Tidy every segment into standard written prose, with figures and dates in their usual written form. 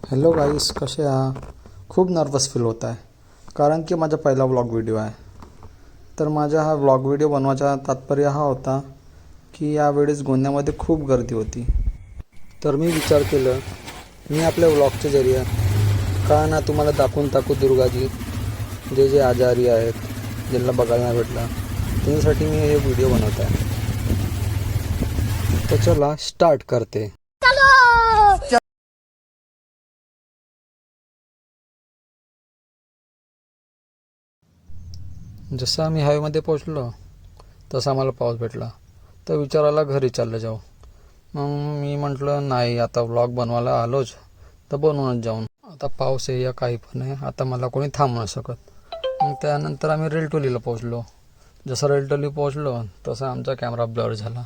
Hello गाईस, कसे आहात? खूप नर्वस फील होत आहे कारण की माझा पहिला व्लॉग व्हिडिओ आहे. तर माझा हा व्लॉग व्हिडिओ बनवायचा तात्पर्य हा होता की यावेळेस गोंद्यामध्ये खूप गर्दी होती. तर मी विचार केलं, मी आपल्या व्लॉगच्या जरिया का ना तुम्हाला दाखवून टाकू दुर्गाजी जे जे आजारी आहेत, ज्यांना बघायला नाही भेटला, त्यांच्यासाठी मी हे व्हिडिओ बनवत आहे. तर चला स्टार्ट करते. जसं आम्ही हायवेमध्ये पोचलो तसा आम्हाला पाऊस भेटला. तर विचारायला घरी चाललं जाऊ. मग मी म्हटलं नाही, आता व्लॉग बनवायला आलोच तर बनवूनच जाऊन. आता पाऊस आहे या काही पण आहे, आता मला कोणी थांबू नाही शकत. मग त्यानंतर आम्ही रेलटोलीला पोचलो. जसं रेलटोली पोचलो तसं आमचा कॅमेरा ब्लर झाला,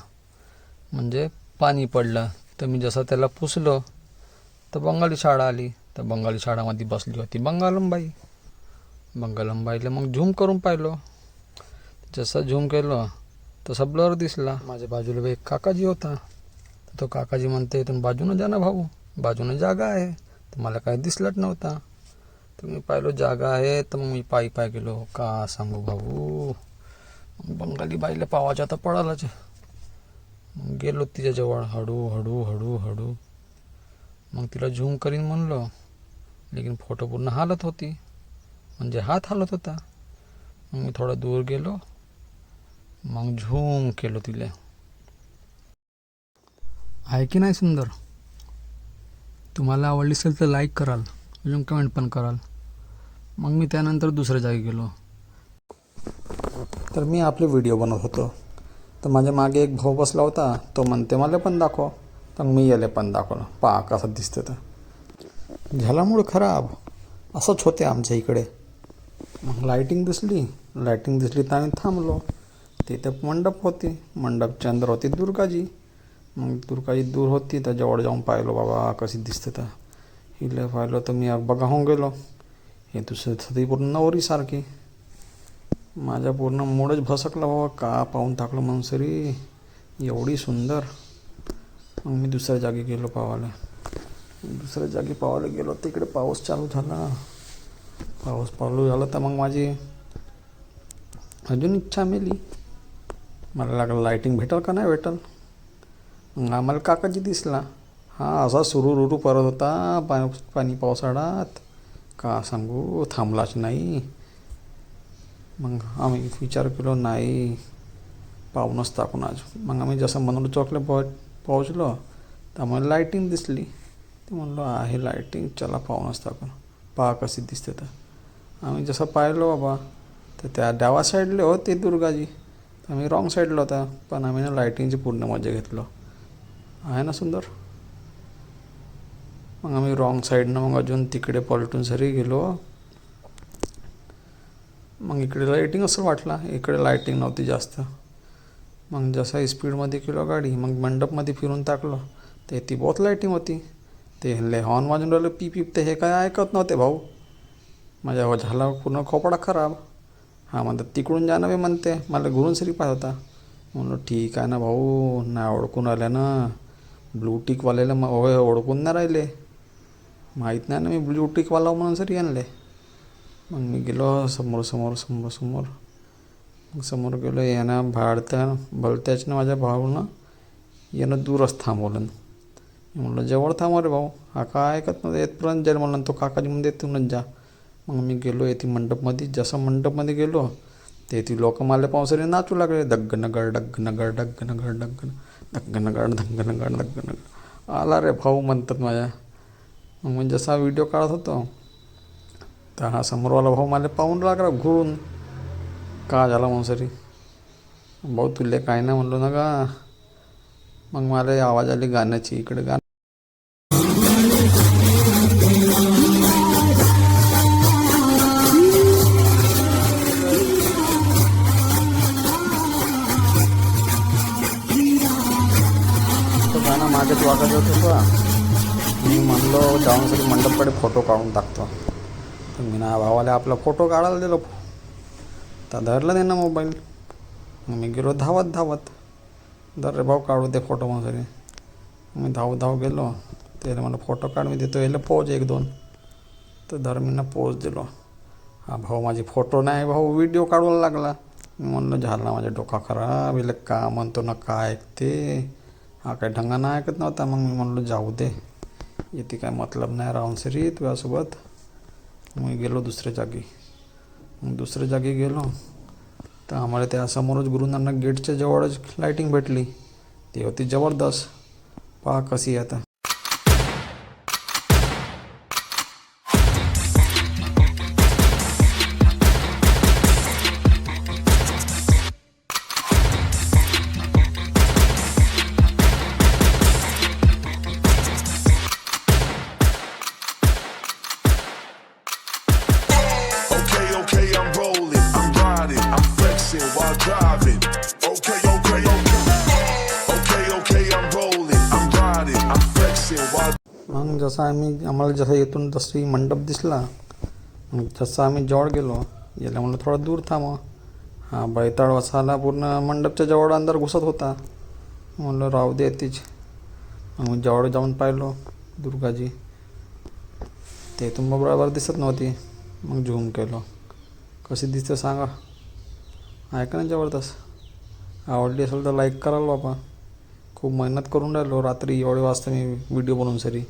म्हणजे पाणी पडलं. तर मी जसं त्याला पुसलो तर बंगाली शाळा आली. तर बंगाली शाळामध्ये बसली होती बंगालमबाई. बंगालमबाईला मग झूम करून पाहिलो. जसं झूम केलं तसा ब्लर दिसला. माझ्या बाजूला एक काकाजी होता. तो काकाजी म्हणते, इथून बाजूनं जा ना भाऊ, बाजूनं जागा आहे. तर मला काही दिसलंच नव्हता. तर मी पाहिलो जागा आहे, तर मग मी पायी पाय गेलो. का सांगू भाऊ, बंगाली बाईला पावाच्या तर पडालाच. मग गेलो तिच्याजवळ हळू हळू हळू हळू. मग तिला झूम करीन म्हणलो, लेकिन फोटो पूर्ण हालत होती, म्हणजे हात हालत होता. मग मी थोडा दूर गेलो, मग झूम केलो तिला. आहे की नाही सुंदर? तुम्हाला आवडली असेल तर लाईक कराल, अजून कमेंट पण कराल. मग मी त्यानंतर दुसऱ्या जागी गेलो. तर मी आपले व्हिडिओ बनवत होतो. तर माझ्या मागे एक भाऊ बसला होता. तो म्हणते मला पण दाखव. तर मी याला पण दाखवलं. पहा कसं दिसतं. तर झाल्यामुळे खराब असंच होते आमच्या इकडे. मग लाईटिंग दिसली तर आम्ही थांबलो. तिथे मंडप होती. मंडपच्या अंदर होती दुर्गाजी. मग दुर्गाजी दूर होती तर जवळ जाऊन पाहिलो, बाबा कशी दिसते. तर हिला पाहिलं तर मी बघा होऊन गेलो. हे दुसरी पूर्ण नवरीसारखी. माझ्या पूर्ण मूडच भसकला बाबा, का पाहून टाकलं म्हणून सरी एवढी सुंदर. मग मी दुसऱ्या जागी गेलो पाहायला. दुसऱ्या जागी पाहायला गेलो, तिकडे पाऊस चालू झाला. पाऊस चालू झाला तर मग माझी अजून इच्छा मेली. मला लागलं लाईटिंग भेटल का नाही भेटल. मग आम्हाला काकाजी दिसला. हा असा सुरू परत होता पाणी पावसाळ्यात, का सांगू, थांबलाच नाही. मग आम्ही विचार केलो, नाही पाहूनच टाकून आज. मग आम्ही जसं मनोर चौकला पोहोचलो तर आम्हाला लाईटिंग दिसली. ते म्हणलो आहे लाईटिंग, चला पाहूनच टाकून, पहा कशी दिसते. तर आम्ही जसं पाहिलो बाबा, तर त्या डावा साईडले होते दुर्गाजी. तर आम्ही रॉंग साईडला होता, पण आम्ही ना लाईटिंगची पूर्ण मजा घेतलो. आहे ना सुंदर. मग आम्ही रॉंग साईडनं मग अजून तिकडे पलटून सरी गेलो. मग इकडे लाईटिंग असं वाटला, इकडे लाईटिंग नव्हती जास्त. मग जसं स्पीडमध्ये केलो गाडी, मग मंडपमध्ये फिरून टाकलो. ते ती बहुत लाईटिंग होती. ते हल्ले हॉर्न वाजून राहिलं पीप पीप, ते हे काय ऐकत नव्हते भाऊ. माझ्या झाला पूर्ण खोपडा खराब. हा म्हणतात तिकडून जाणं, म्हणते मला घुरून सरी पाहत होता. म्हणलं ठीक आहे ना भाऊ, नाही ओळखून राहिले ना ब्लूटिकवाल्याला. मग होय, ओळखून नाही राहिले, माहीत नाही ना मी ब्लूटिकवाला म्हणून सरी आणले. मग मी गेलो समोर. मग समोर गेलो. यानं भलत्याच ना माझ्या भाऊनं यानं दूरच थांबवलं. म्हणलं जवळ थांबव रे भाऊ, हा काय ऐकत नव्हतं. येतपर्यंत जाईल म्हणलं. तो काकाजी म्हणते येथूनच जा. मग मी गेलो येथे मंडपमध्ये. जसं मंडपमध्ये गेलो ते ती लोक मला पावसाने नाचू लागले. डग्गनगड डग्गनगड डग्गनगड डग्गन डग्गनगड धग्गनगड डग्गनगड. आला रे भाऊ म्हणतात माझ्या. मग मी जसा व्हिडिओ काढत होतो तर हा समोरवाला भाऊ मला पाहून लागला घुरून, का झाला म्हणून सरी. भाऊ तुले काय नाही म्हणलो ना का. मग मला आवाज आली गाण्याची. इकडे गाणं गाणं मागेच वागत होतं. मी म्हणलो जाऊन सरी मंडपकडे फोटो काढून टाकतो. तर मी ना भावाला आपला फोटो काढायला दिलो. तर धरलं नाही ना मोबाईल. मग मी गेलो धावत. धर रे भाऊ काढू दे फोटो म्हणून सरी. मी धाव गेलो. त्याला मला फोटो काढ, मी देतो याला पोज 1-2. तर धर्मींना पोज दिलो. हा भाऊ माझी फोटो नाही, भाऊ व्हिडिओ काढवायला लागला. मी म्हणलं झाला माझ्या डोका खराब, हिला का म्हणतो ना काय ऐकते. हा काय ढंगानं ऐकत नव्हता. मग मी म्हणलो जाऊ दे, येते काय मतलब नाही राहून सरी तुझ्यासोबत. मग गेलो दुसऱ्या जागी. मग दुसऱ्या जागी गेलो तर आम्हाला त्यासमोरच गुरु नानक गेटच्या जवळच लाईटिंग भेटली. ती होती जबरदस्त. पहा कशी आहे आता. Okay, I'm rolling, I'm riding, I'm flexing while driving. Okay, I'm rolling, I'm riding, I'm flexing while. मग आम्हाला जसं येथून तशी मंडप दिसला. मग जसं आम्ही जवळ गेलो, याला म्हणलं थोडं दूर थांबा. हा बैताळ वसाला पूर्ण मंडपच्या जवळ अंदर घुसत होता. म्हणलं राहू दे तीच. मग मी जवळ जाऊन पाहिलो दुर्गाजी, ते तुम्हाला बरोबर दिसत नव्हती. मग झूम केलो. कशी दिसते सांगा, आहे का नाही जबरदस्त. आवडली असेल तर लाईक कराल बाबा. खूप मेहनत करून राहिलो, रात्री एवढे वाजता मी व्हिडिओ बनवून सरी.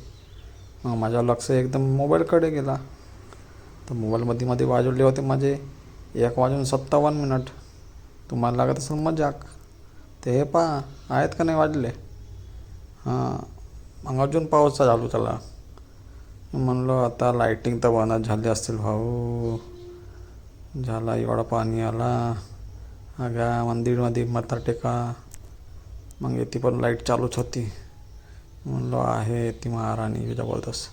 मग माझा लक्ष एकदम मोबाईलकडे गेला. तर मोबाईलमध्ये वाजवले होते माझे 1:57. तुम्हाला लागत असेल मजाक, ते हे पहा आहेत का नाही वाजले. हां, मग अजून पाऊसचा चालू झाला. म्हणलो आता लाईटिंग तर बंद झाली असतील भाऊ. झाला एवढा पाणी आला. अगा मंदिरमध्ये माथा टेका. मग येथे पण लाईट चालूच होती. म्हणलो आहे ती महाराणी जबरदस्त.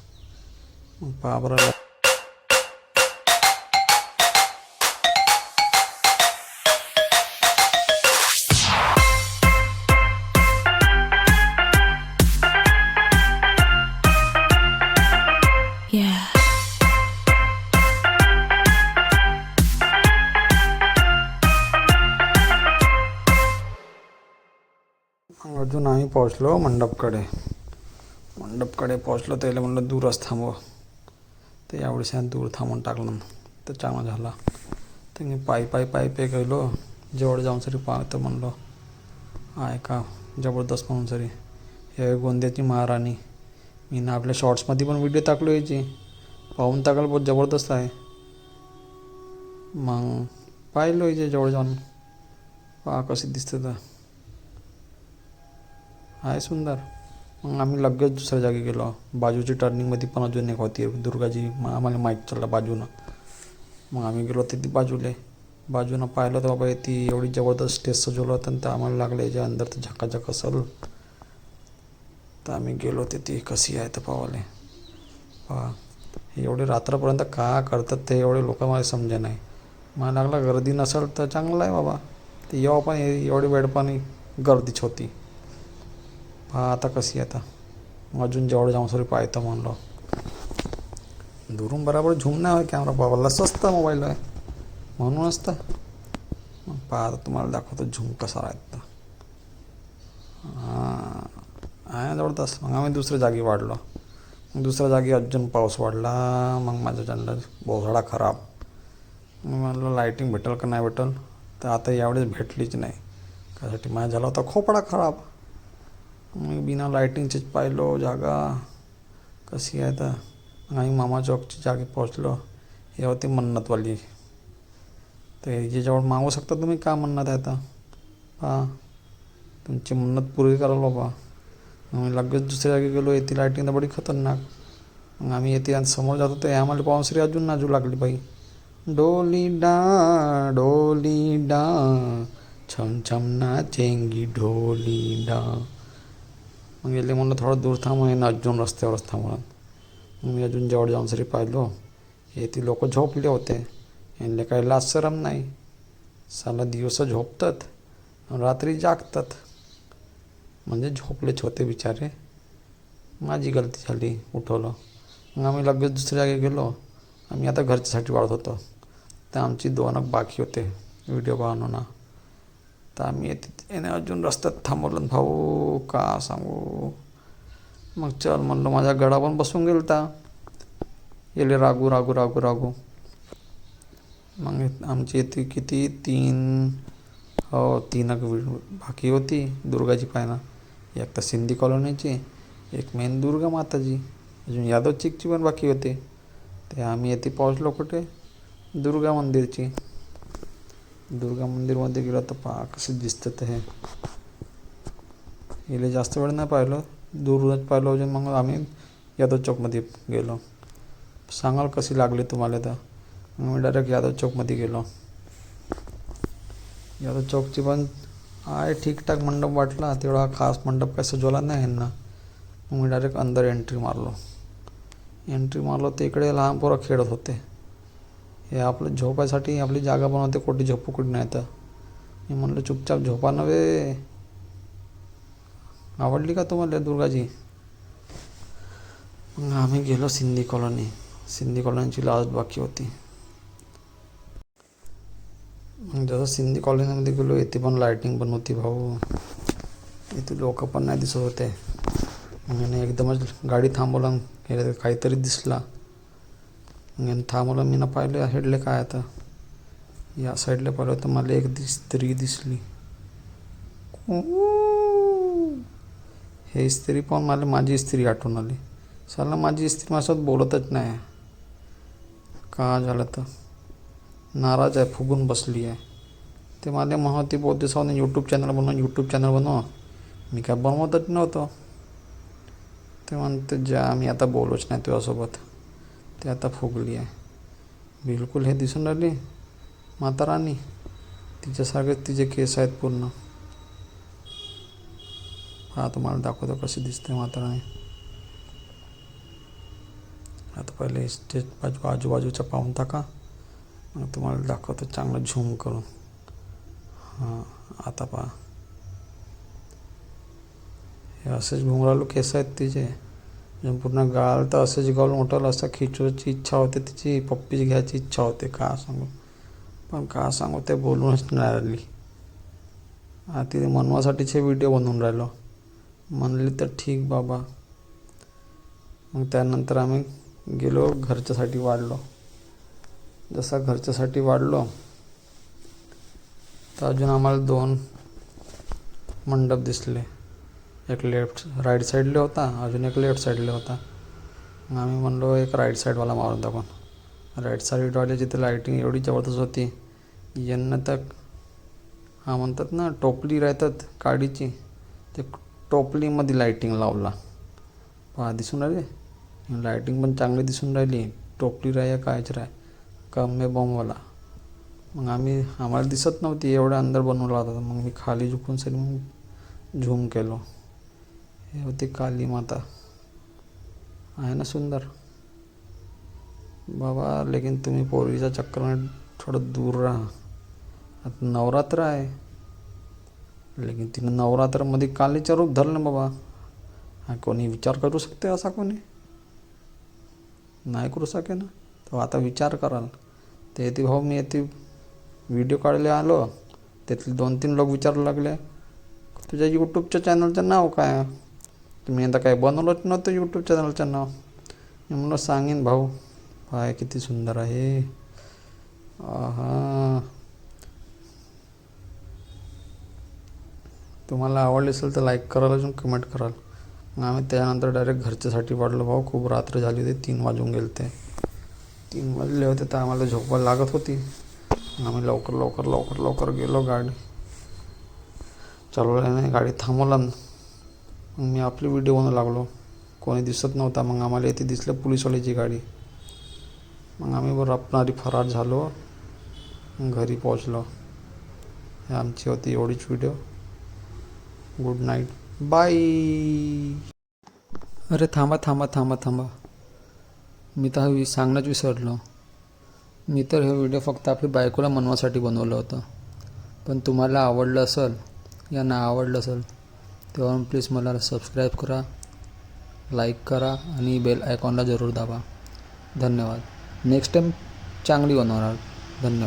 मग पहा बरं. अजून आम्ही पोहोचलो मंडपकडे पोहोचलो. त्याला म्हणलं दूरच थांबव. ते यावेळेस दूर थांबून टाकलं. तर चांगला झाला. तर मी पायी गेलो. जवळ जाऊन सरी पाहतं म्हणलो आहे का जबरदस्त म्हणून सरी. हे गोंद्याची महाराणी. मी ना आपल्या शॉर्ट्समध्ये पण व्हिडिओ टाकलो याची, पाहून टाकायला बहुत जबरदस्त आहे. मग पाहिलो याचे जवळ जाऊन, पहा कशी दिसते तर आहे सुंदर. मग आम्ही लगेच दुसऱ्या जागी गेलो. बाजूची टर्निंगमध्ये पण अजून एक होती दुर्गाजी. आम्हाला माहीत चाललं बाजूनं. मग आम्ही गेलो तिथे बाजूनं पाहिलं तर बाबा ती एवढी जबरदस्त स्टेज सजवलं होतं. तर आम्हाला लागलं याच्या अंदर तर झकाझक असेल. तर आम्ही गेलो तिथे कशी आहे तर पावाले. पहा एवढे रात्रपर्यंत का करतात ते एवढे लोक मला समजे नाही. मला लागला गर्दी नसेल तर चांगलं आहे बाबा. ते येऊ पण एवढी वेळपाणी गर्दीच होती. पहा आता कशी आता. अजून जवळ जाऊन सरी पाहतो म्हणलो. दुरून बराबर झूम नाही आहे कॅमेरा बाबाला. सस्ता मोबाईल आहे म्हणूनच तर. मग पहा आता तुम्हाला दाखवतो झूम कसा राहतं. हां आहे जबरदस्त. मग आम्ही दुसऱ्या जागी वाढलो. मग दुसऱ्या जागी अजून पाऊस वाढला. मग माझ्या जनरल बोसाडा खराब. मग म्हणलं लाईटिंग भेटेल का नाही भेटेल. तर आता यावेळेस भेटलीच नाही. त्यासाठी माझा झाला होता खोपडा खराब. मग बिना लाईटिंगचीच पाहिलो जागा कशी आहे तर. मग आम्ही मामा चौकची जागी पोहोचलो. हे होती मन्नतवाली. तर याच्याजवळ मागू शकता तुम्ही का मन्नत आहे आता. पहा तुमची मन्नत पुरी कराल बाबा. मग लगेच दुसऱ्या जागी गेलो. येते लाईटिंग तर बडी खतरनाक. मग आम्ही येते आणि समोर जातो ते आम्हाला पाहून श्री अजून नाजू लागली बाई. डोली डा छम छम नाचेंगी ढोली डा. मग गेले म्हणलं थोडं दूर थांबून येणं अजून रस्त्यावरच थांबून. मग मी अजून जवळ जाऊन सरी पाहिलो. हे ती लोक झोपले होते. यांना काही लाज शरम नाही. साला दिवस झोपतात रात्री जागतात. म्हणजे झोपलेच होते बिचारे. माझी गलती झाली, उठवलं. मग आम्ही लगेच दुसऱ्या जागी गेलो. आम्ही आता घरच्यासाठी वाढत होतो. तर आमची 2 बाकी होते व्हिडिओ बनवणं. तर आम्ही येणे अजून रस्त्यात थांबवलं भाऊ. का सांगू मग चल म्हणलं, माझ्या गडा पण बसून गेलता. येले रागू रागू रागू रागू. मग आमची इथे किती 3 बाकी होती दुर्गाची पायना. एक तर सिंधी कॉलनीची, एक मेन दुर्गा माताजी, अजून यादव चिकची पण बाकी होते. ते आम्ही येथे पोहोचलो कुठे, दुर्गा मंदिरची. दुर्गा मंदिरमध्ये गेलो तर पहा कसं दिसतं ते. हे इले जास्त वेळ नाही पाहिलं, दूरच पाहिलं. अजून मग आम्ही यादव चौकमध्ये गेलो. सांगाल कशी लागली तुम्हाला तर. मग मी डायरेक्ट यादव चौकमध्ये गेलो. यादव चौकची पण आहे ठीकठाक मंडप वाटला, तेवढा खास मंडप काय सजवला नाही ह्यांना. मग मी डायरेक्ट अंदर एंट्री मारलो तर इकडे लहान पोरं खेळत होते. हे आपलं झोपायसाठी आपली जागा बनवते, कुठे झोपू कुठे नाही. तर मी म्हणलं चुपचाप झोपा नव्हे. आवडली का तुम्हाला दुर्गाजी? मग आम्ही गेलो सिंधी कॉलनीची लास्ट बाकी होती. मग जसं सिंधी कॉलनीमध्ये गेलो, इथे पण लायटिंग पण होती भाऊ. इथे लोक पण नाही दिसत होते. मग याने एकदमच गाडी थांबवलं, काहीतरी दिसला. मग याने थांबवलं, मी ना पाहिलं या साईडले काय आता. या साईडला पाहिलं तर मला एक स्त्री दिसली. हे स्त्री पाहून मला माझी स्त्री आठवण आली. साला माझी स्त्री माझ्यासोबत बोलतच नाही. का झालं तर नाराज आहे, फुगून बसली आहे. ते मला म्हणते बहुत दिवसावर यूट्यूब चॅनल बनव. मी काय बनवतच नव्हतो. ते म्हणते ज्या मी आता बोलूच नाही तुझ्यासोबत. ते आता फुगली आहे बिलकुल. हे दिसून राहिली माता राणी, तिच्यासारखे तिचे केस आहेत पूर्ण. हा तुम्हाला दाखवतो कशी दिसते माता राणी. आता पहिले स्टेज आजूबाजूचा पाहून टाका, मग तुम्हाला दाखवतो चांगलं झूम करून. हां आता पहा, हे असेच घुंगरालू केस आहेत तिचे. पूर्ण गाल तर असेच गाल मोठं असं खिचवायची इच्छा होते तिची. पप्पीच घ्यायची इच्छा होते. का सांगू, पण का सांगू ते बोलूनच नाही राहिली. तिथे मनवासाठीचे व्हिडिओ बनवून राहिलो. म्हणली तर ठीक बाबा. मग त्यानंतर आम्ही गेलो घरच्यासाठी वाढलो. जसा घरच्यासाठी वाढलो तर अजून आम्हाला 2 मंडप दिसले. एक राईट साईडले होता, अजून एक लेफ्ट साईडले होता. मग आम्ही म्हणलो एक राईट साईडवाला मारून टाकून. राईट साईडवाले जिथे लाईटिंग एवढी जबरदस्त होती, यांना तर हा म्हणतात ना टोपली राहतात काडीची, ते टोपलीमध्ये लाईटिंग लावला. पहा दिसून राहिली लाईटिंग पण चांगली दिसून राहिली. टोपली राह कायच राह कम्मे बॉम्बवाला. मग आम्हाला दिसत नव्हती, एवढ्या अंदर बनवला होता. मग मी खाली झुकून सरी मग झूम केलो. हे होती काली माता, आहे ना सुंदर बाबा. लेकिन तुम्ही पोरीच्या चक्करमध्ये थोडं दूर राहा. आता नवरात्र आहे, लेकिन तिनं नवरात्रामध्ये कालीचं रूप धरलं बाबा. हा कोणी विचार करू शकते असा? कोणी नाही करू शके ना. तो आता विचार कराल. ते येते भाऊ, मी येते व्हिडिओ काढले आलो, त्यातले 2-3 लोक विचारू लागले तुझ्या यूट्यूबच्या चॅनलचं नाव काय. तुम्ही आता काय बनवलंच नव्हतं यूट्यूब चॅनलचं नाव. मी म्हणलं सांगेन भाऊ, पाय किती सुंदर आहे. आहा, तुम्हाला आवडली असेल तर लाईक कराल, अजून कमेंट कराल. मग आम्ही त्यानंतर डायरेक्ट घरच्यासाठी वाढलो भाऊ. खूप रात्र झाली होती, 3 वाजून गेले ते. 3 वाजले होते तर आम्हाला झोपायला लागत होती. आम्ही लवकर गेलो. गाडी चालवल्याने गाडी थांबवला. मग मी आपली व्हिडिओ बनवू लागलो. कोणी दिसत नव्हता. मग आम्हाला इथे दिसलं पोलीसवाल्याची गाडी. मग आम्ही रपणारी फरार झालो, घरी पोहोचलो. हे आमची होती एवढीच व्हिडिओ. Good night, bye. अरे थांबा. मी तर सांगणंच विसरलो. मी तर हे व्हिडिओ फक्त आपली बायकोला मनवासाठी बनवलं होतं. पण तुम्हाला आवडलं असेल या नाही आवडलं असेल तेव्हा प्लीज मला सबस्क्राईब करा, लाईक करा आणि बेल आयकॉनला जरूर दाबा. धन्यवाद. नेक्स्ट टाईम चांगली बनवणार. धन्यवाद.